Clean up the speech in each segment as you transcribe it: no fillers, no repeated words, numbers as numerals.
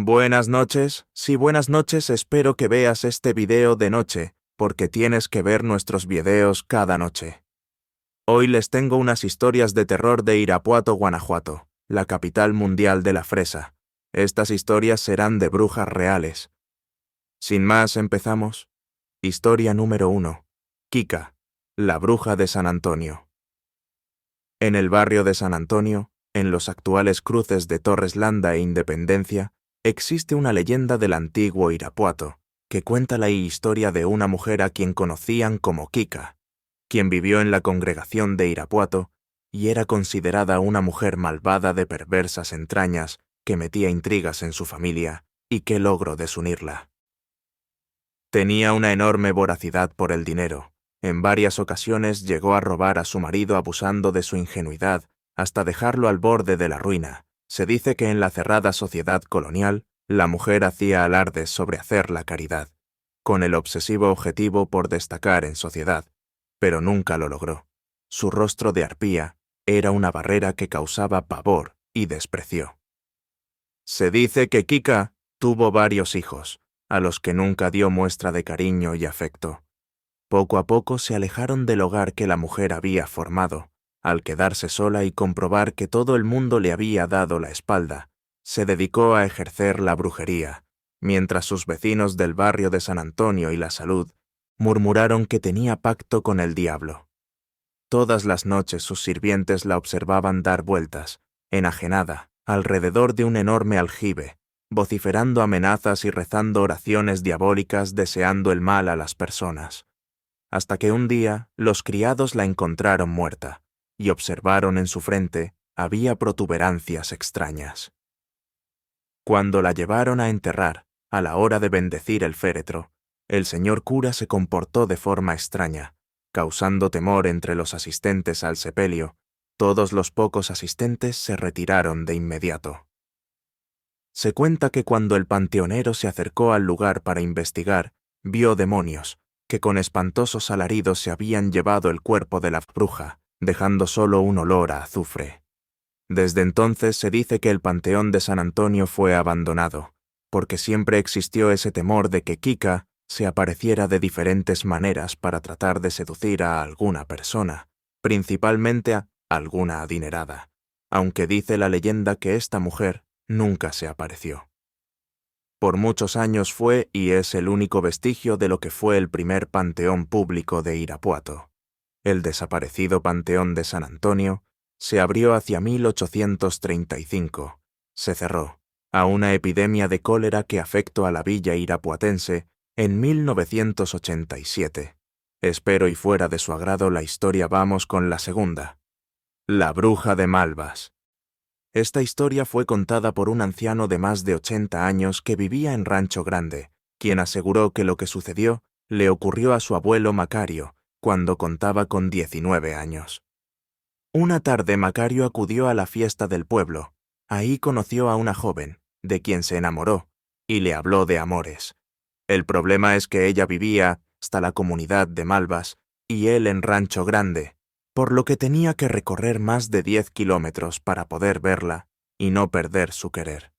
Buenas noches, sí, buenas noches, espero que veas este video de noche, porque tienes que ver nuestros videos cada noche. Hoy les tengo unas historias de terror de Irapuato, Guanajuato, la capital mundial de la fresa. Estas historias serán de brujas reales. Sin más, empezamos. Historia número 1. Kika, la bruja de San Antonio. En el barrio de San Antonio, en los actuales cruces de Torres Landa e Independencia, existe una leyenda del antiguo Irapuato, que cuenta la historia de una mujer a quien conocían como Kika, quien vivió en la congregación de Irapuato y era considerada una mujer malvada de perversas entrañas que metía intrigas en su familia y que logró desunirla. Tenía una enorme voracidad por el dinero. En varias ocasiones llegó a robar a su marido abusando de su ingenuidad hasta dejarlo al borde de la ruina. Se dice que en la cerrada sociedad colonial, la mujer hacía alardes sobre hacer la caridad, con el obsesivo objetivo por destacar en sociedad, pero nunca lo logró. Su rostro de arpía era una barrera que causaba pavor y desprecio. Se dice que Kika tuvo varios hijos, a los que nunca dio muestra de cariño y afecto. Poco a poco se alejaron del hogar que la mujer había formado. Al quedarse sola y comprobar que todo el mundo le había dado la espalda, se dedicó a ejercer la brujería, mientras sus vecinos del barrio de San Antonio y La Salud murmuraron que tenía pacto con el diablo. Todas las noches sus sirvientes la observaban dar vueltas, enajenada, alrededor de un enorme aljibe, vociferando amenazas y rezando oraciones diabólicas deseando el mal a las personas. Hasta que un día los criados la encontraron muerta y observaron en su frente había protuberancias extrañas. Cuando la llevaron a enterrar, a la hora de bendecir el féretro, el señor cura se comportó de forma extraña, causando temor entre los asistentes al sepelio. Todos los pocos asistentes se retiraron de inmediato. Se cuenta que cuando el panteonero se acercó al lugar para investigar, vio demonios, que con espantosos alaridos se habían llevado el cuerpo de la bruja, dejando solo un olor a azufre. Desde entonces se dice que el panteón de San Antonio fue abandonado, porque siempre existió ese temor de que Kika se apareciera de diferentes maneras para tratar de seducir a alguna persona, principalmente a alguna adinerada, aunque dice la leyenda que esta mujer nunca se apareció. Por muchos años fue y es el único vestigio de lo que fue el primer panteón público de Irapuato. El desaparecido Panteón de San Antonio se abrió hacia 1835. Se cerró, a una epidemia de cólera que afectó a la villa irapuatense en 1987. Espero y fuera de su agrado la historia, vamos con la segunda. La bruja de Malvas. Esta historia fue contada por un anciano de más de 80 años que vivía en Rancho Grande, quien aseguró que lo que sucedió le ocurrió a su abuelo Macario, cuando contaba con 19 años. Una tarde Macario acudió a la fiesta del pueblo. Ahí conoció a una joven, de quien se enamoró, y le habló de amores. El problema es que ella vivía hasta la comunidad de Malvas y él en Rancho Grande, por lo que tenía que recorrer más de 10 kilómetros para poder verla y no perder su querer.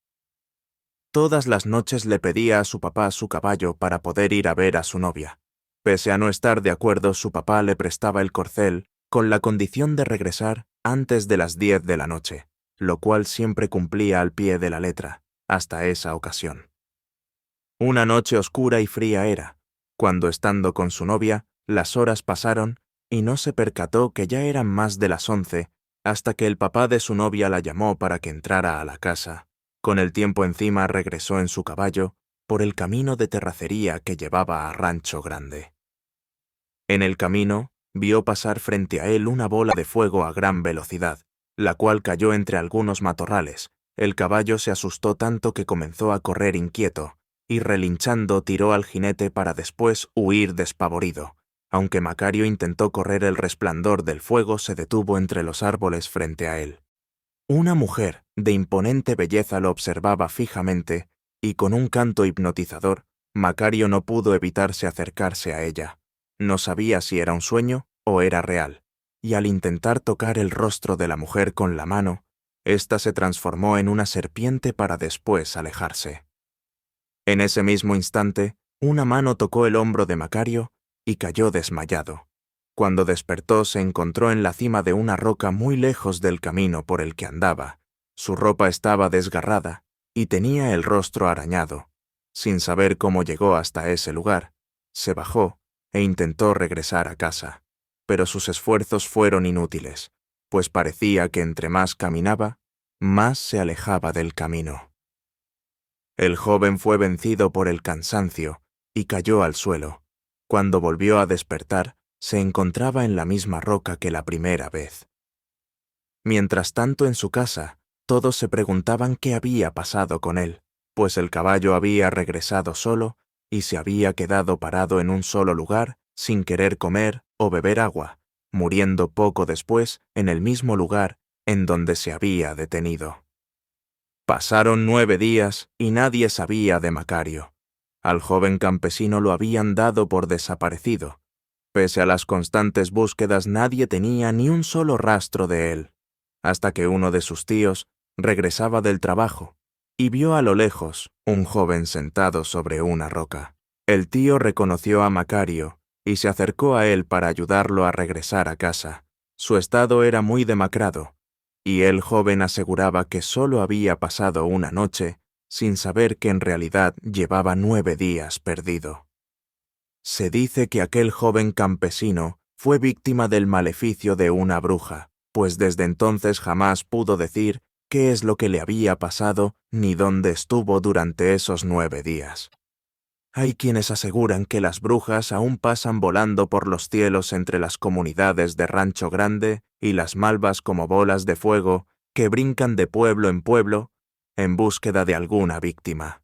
Todas las noches le pedía a su papá su caballo para poder ir a ver a su novia. Pese a no estar de acuerdo, su papá le prestaba el corcel con la condición de regresar antes de las 10 de la noche, lo cual siempre cumplía al pie de la letra, hasta esa ocasión. Una noche oscura y fría era, cuando estando con su novia, las horas pasaron y no se percató que ya eran más de las 11, hasta que el papá de su novia la llamó para que entrara a la casa. Con el tiempo encima regresó en su caballo por el camino de terracería que llevaba a Rancho Grande. En el camino, vio pasar frente a él una bola de fuego a gran velocidad, la cual cayó entre algunos matorrales. El caballo se asustó tanto que comenzó a correr inquieto, y relinchando tiró al jinete para después huir despavorido. Aunque Macario intentó correr, el resplandor del fuego se detuvo entre los árboles frente a él. Una mujer de imponente belleza lo observaba fijamente, y con un canto hipnotizador, Macario no pudo evitarse acercarse a ella. No sabía si era un sueño o era real, y al intentar tocar el rostro de la mujer con la mano, ésta se transformó en una serpiente para después alejarse. En ese mismo instante, una mano tocó el hombro de Macario y cayó desmayado. Cuando despertó se encontró en la cima de una roca muy lejos del camino por el que andaba. Su ropa estaba desgarrada y tenía el rostro arañado. Sin saber cómo llegó hasta ese lugar, se bajó e intentó regresar a casa. Pero sus esfuerzos fueron inútiles, pues parecía que entre más caminaba, más se alejaba del camino. El joven fue vencido por el cansancio y cayó al suelo. Cuando volvió a despertar, se encontraba en la misma roca que la primera vez. Mientras tanto, en su casa, todos se preguntaban qué había pasado con él, pues el caballo había regresado solo y se había quedado parado en un solo lugar, sin querer comer o beber agua, muriendo poco después en el mismo lugar en donde se había detenido. Pasaron 9 días y nadie sabía de Macario. Al joven campesino lo habían dado por desaparecido. Pese a las constantes búsquedas, nadie tenía ni un solo rastro de él, hasta que uno de sus tíos regresaba del trabajo y vio a lo lejos un joven sentado sobre una roca. El tío reconoció a Macario y se acercó a él para ayudarlo a regresar a casa. Su estado era muy demacrado, y el joven aseguraba que solo había pasado una noche, sin saber que en realidad llevaba 9 días perdido. Se dice que aquel joven campesino fue víctima del maleficio de una bruja, pues desde entonces jamás pudo decir qué es lo que le había pasado ni dónde estuvo durante esos 9 días. Hay quienes aseguran que las brujas aún pasan volando por los cielos entre las comunidades de Rancho Grande y las malvas como bolas de fuego que brincan de pueblo en pueblo en búsqueda de alguna víctima.